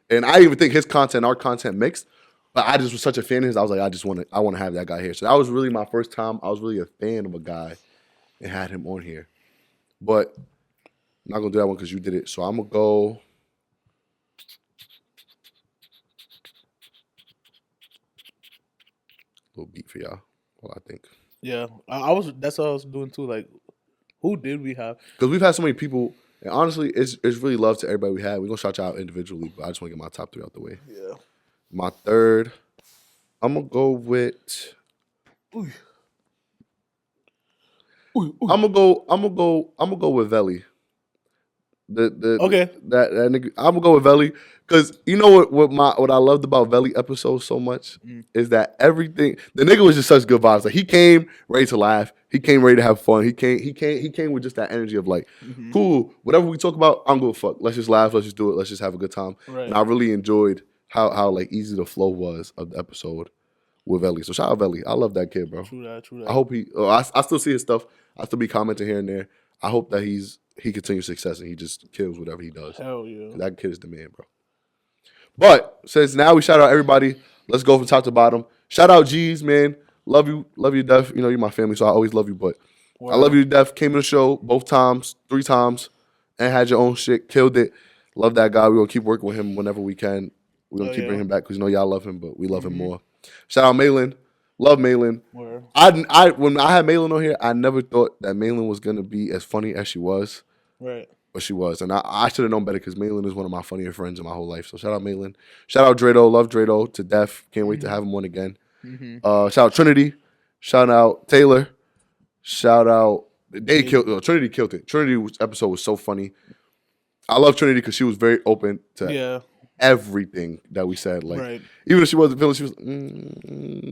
and I even think his content, our content mixed. But I just was such a fan of his. I was like, I want to have that guy here. So that was really my first time. I was really a fan of a guy and had him on here. But I'm not gonna do that one because you did it. So I'm gonna go. Little beat for y'all. Well, I think. Yeah, that's what I was doing too. Like, who did we have? Because we've had so many people, and honestly, it's really love to everybody we had. We're gonna shout you out individually, but I just want to get my top 3 out the way. Yeah. My third, I'm gonna go with. I'm gonna go with Veli. Okay. That nigga. I'm gonna go with Veli because you know what I loved about Veli episode so much is that everything the nigga was just such good vibes. Like he came ready to laugh. He came ready to have fun. He came with just that energy of like, cool. Whatever we talk about, I'm gonna fuck. Let's just laugh. Let's just do it. Let's just have a good time. Right. And I really enjoyed how like easy the flow was of the episode with Veli. So shout out Veli. I love that kid, bro. True that. I hope I still see his stuff. I still be commenting here and there. I hope that he continues success and he just kills whatever he does. Hell yeah. That kid is the man, bro. But since now we shout out everybody, let's go from top to bottom. Shout out G's, man. Love you, Def. You know you're my family, so I always love you. But I love you, Def. Came in the show both times, 3 times, and had your own shit. Killed it. Love that guy. We're gonna keep working with him whenever we can. We're going to keep bringing him back because you know y'all love him, but we love him more. Shout out Malin. Love Malin. When I had Malin on here, I never thought that Malin was going to be as funny as she was. Right. But she was. And I should have known better because Malin is one of my funnier friends in my whole life. So shout out Malin. Shout out Drado. Love Drado to death. Can't wait to have him on again. Shout out Trinity. Shout out Taylor. Shout out... Trinity killed it. Trinity's episode was so funny. I love Trinity because she was very open to everything that we said. Like, even if she wasn't feeling, she was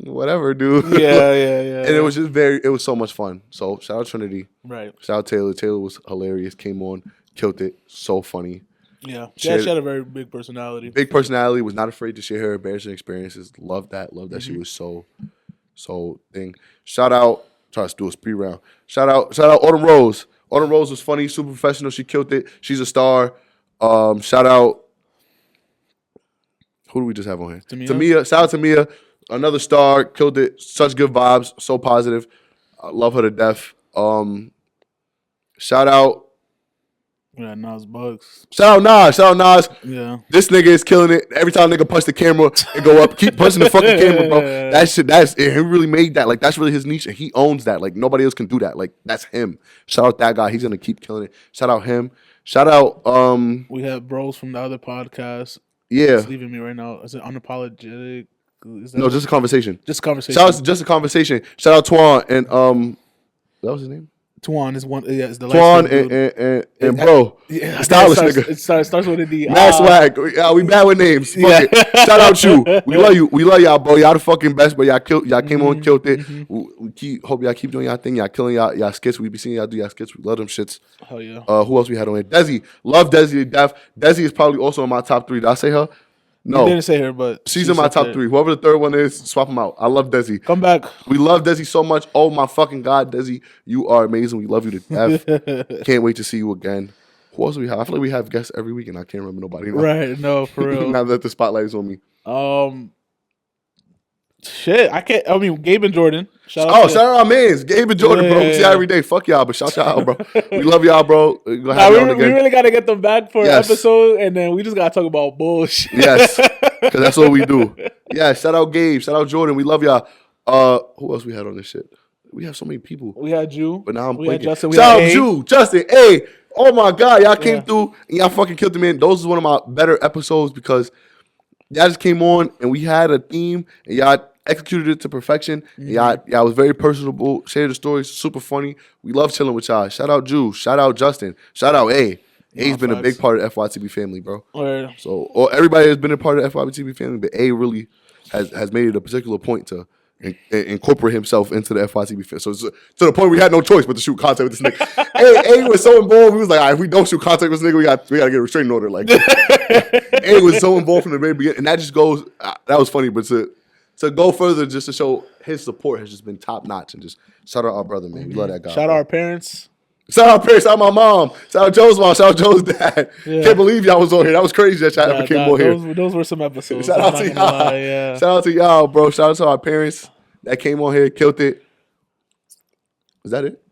whatever, dude. Yeah. And it was just it was so much fun. So shout out Trinity. Right. Shout out Taylor. Taylor was hilarious. Came on, killed it. So funny. Yeah. She had a very big personality. Big personality. Was not afraid to share her embarrassing experiences. Loved that. Loved that she was so thing. Shout out. Try to do a speed round. Shout out Autumn Rose. Autumn Rose was funny, super professional. She killed it. She's a star. Shout out. Who do we just have on here? Tamia. Shout out to Tamia. Another star. Killed it. Such good vibes. So positive. I love her to death. Shout out. Yeah, Nas Bugs. Shout out Nas. Yeah. This nigga is killing it. Every time nigga punch the camera and go up, keep punching the fucking camera, bro. That shit, he really made that. Like, that's really his niche, and he owns that. Like, nobody else can do that. Like, that's him. Shout out that guy. He's gonna keep killing it. Shout out him. Shout out. We have bros from the other podcast. Yeah. It's leaving me right now. Is it unapologetic? No, just a conversation. Just a conversation. Shout out, just a conversation. Shout out Twan and that was his name. Twan is one. Yeah, it's the Twan and bro. Yeah, stylish nigga. It starts with a D. Mad swag. We bad with names. Fuck it. Shout out you. We love you. We love y'all, bro. Y'all the fucking best, but y'all came on, killed it. Hope y'all keep doing y'all thing. Y'all killing y'all skits. We be seeing y'all do y'all skits. We love them shits. Hell yeah. Who else we had on here? Desi. Love Desi to death. Desi is probably also in my top 3. Did I say her? No. You didn't say her, but she's in my top 3. Whoever the third one is, swap them out. I love Desi. Come back. We love Desi so much. Oh, my fucking God, Desi. You are amazing. We love you to death. Can't wait to see you again. Who else do we have? I feel like we have guests every week, and I can't remember nobody now. Right, no, for real. Now that the spotlight is on me. Shit, Gabe and Jordan. Shout out our mans, Gabe and Jordan, bro. We see y'all every day. Fuck y'all, but shout out, bro. We love y'all, bro. We really got to get them back for an episode, and then we just got to talk about bullshit. Yes, because that's what we do. Yeah, shout out Gabe, shout out Jordan. We love y'all. Who else we had on this shit? We have so many people. We had Jew, but now I'm we had Justin. Shout out Jew, Justin. Hey, oh my God, y'all came through and y'all fucking killed the man. Those is one of my better episodes because y'all just came on and we had a theme and y'all executed it to perfection. Mm-hmm. Y'all was very personable. Shared the stories, super funny. We love chilling with y'all. Shout out Jew. Shout out Justin. Shout out A. A's been a big part of FYTB family, bro. Right. So, or everybody has been a part of FYTB family, but A really has made it a particular point to incorporate himself into the FYTB family. So it's to the point we had no choice but to shoot content with this nigga. A was so involved. We was like, all right, if we don't shoot content with this nigga, we got to get a restraining order. Like, A was so involved from the very beginning, and that just goes. That was funny, but to go further, just to show his support has just been top notch, and just shout out our brother, man. We love that guy. Shout out our parents. Shout out our parents. Shout out my mom. Shout out Joe's mom. Shout out Joe's dad. Yeah. Can't believe y'all was on here. That was crazy that y'all ever came on here. Those were some episodes. Shout out to y'all. Shout out to y'all, bro. Shout out to our parents that came on here, killed it. Is that it?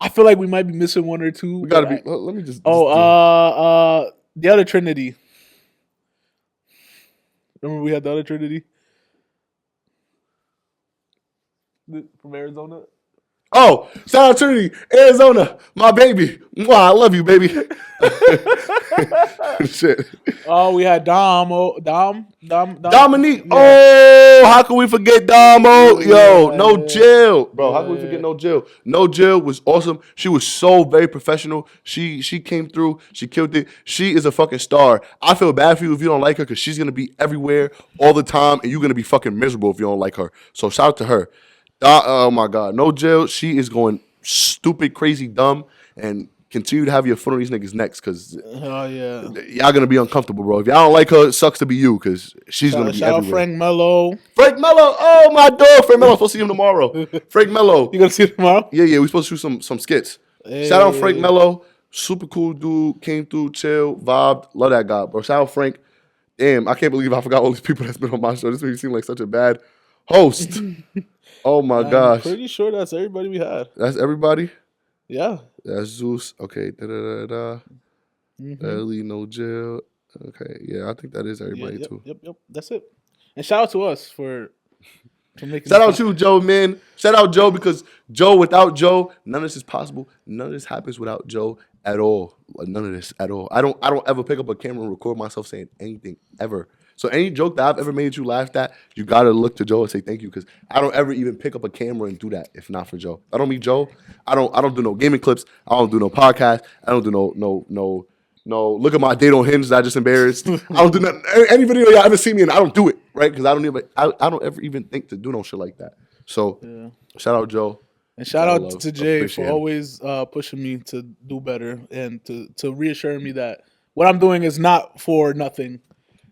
I feel like we might be missing one or two. We gotta be. Let me just. The other Trinity. Remember we had the other Trinity from Arizona. Oh, shout out Trinity, Arizona, my baby. Mwah, I love you, baby. Shit. Oh, we had Dominique. Yeah. Oh, how can we forget Domo? Yo, no Jill, bro. How can we forget No Jill? No Jill was awesome. She was so very professional. She came through. She killed it. She is a fucking star. I feel bad for you if you don't like her because she's gonna be everywhere all the time, and you're gonna be fucking miserable if you don't like her. So shout out to her. Oh my God, No Jill. She is going stupid, crazy, dumb, and continue to have your foot on these niggas' necks because y'all gonna be uncomfortable, bro. If y'all don't like her, it sucks to be you because she's gonna be everywhere. Shout out Frank Mello. Frank Mello, oh my dog, Frank Mello. I'm supposed to see him tomorrow. Frank Mello, you gonna see him tomorrow? Yeah. We supposed to shoot some skits. Hey. Shout out Frank Mello, super cool dude. Came through, chill, vibed. Love that guy, bro. Shout out Frank. Damn, I can't believe I forgot all these people that's been on my show. This made me seem like such a bad host. Oh my gosh. I'm pretty sure that's everybody we had. That's everybody? Yeah. That's Zeus. Okay. Ellie, No Jail. Okay. Yeah, I think that is everybody too. Yep. That's it. And shout out to us for making shout out to Joe, man. Shout out Joe because Joe, without Joe, none of this is possible. None of this happens without Joe at all. None of this at all. I don't ever pick up a camera and record myself saying anything ever. So any joke that I've ever made you laugh at, you gotta look to Joe and say thank you because I don't ever even pick up a camera and do that if not for Joe. I don't meet Joe. I don't do no gaming clips. I don't do no podcast. I don't do no look at my date on Hinge that I just embarrassed. I don't do nothing. Any video y'all ever see me in, I don't do it, right? Because I don't ever even think to do no shit like that. So shout out Joe. And shout out to Jay for always pushing me to do better and to reassure me that what I'm doing is not for nothing.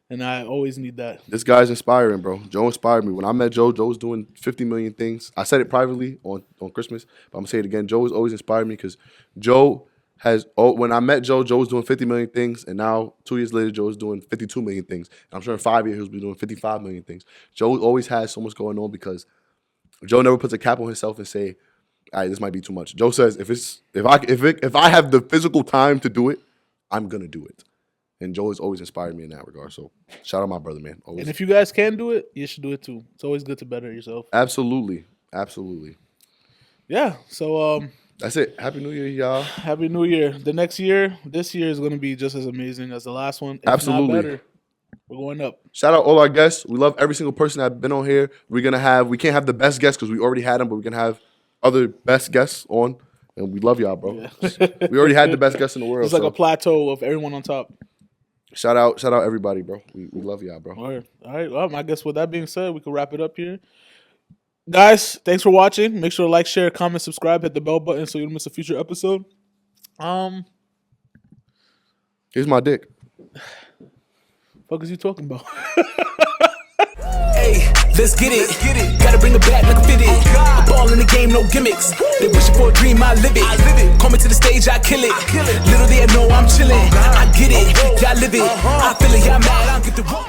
And I always need that. This guy's inspiring, bro. Joe inspired me. When I met Joe, Joe was doing 50 million things. I said it privately on Christmas, but I'm going to say it again. Joe has always inspired me because Joe has, when I met Joe, Joe was doing 50 million things. And now, 2 years later, Joe is doing 52 million things. And I'm sure in 5 years, he'll be doing 55 million things. Joe always has so much going on because Joe never puts a cap on himself and say, all right, this might be too much. Joe says, if I have the physical time to do it, I'm going to do it. And Joe has always inspired me in that regard. So shout out my brother, man. Always. And if you guys can do it, you should do it too. It's always good to better yourself. Absolutely. Yeah. So that's it. Happy New Year, y'all. Happy New Year. This year is going to be just as amazing as the last one. If absolutely. Not better. We're going up. Shout out all our guests. We love every single person that's been on here. We can't have the best guests because we already had them, but we can have other best guests on. And we love y'all, bro. Yeah. We already had the best guests in the world. It's like a plateau of everyone on top. Shout out everybody, bro. We love y'all, bro. All right. Well, I guess with that being said, we can wrap it up here. Guys, thanks for watching. Make sure to like, share, comment, subscribe, hit the bell button so you don't miss a future episode. Here's my dick. Fuck is you talking about? Hey, let's get it. Gotta bring it back like a Fytb. A ball in the game, no gimmicks. They wishing for a dream, I live it. Call me to the stage, I kill it. Little they know I'm chillin'. I get it, y'all live it. I feel it, y'all mad, I don't get the wrong.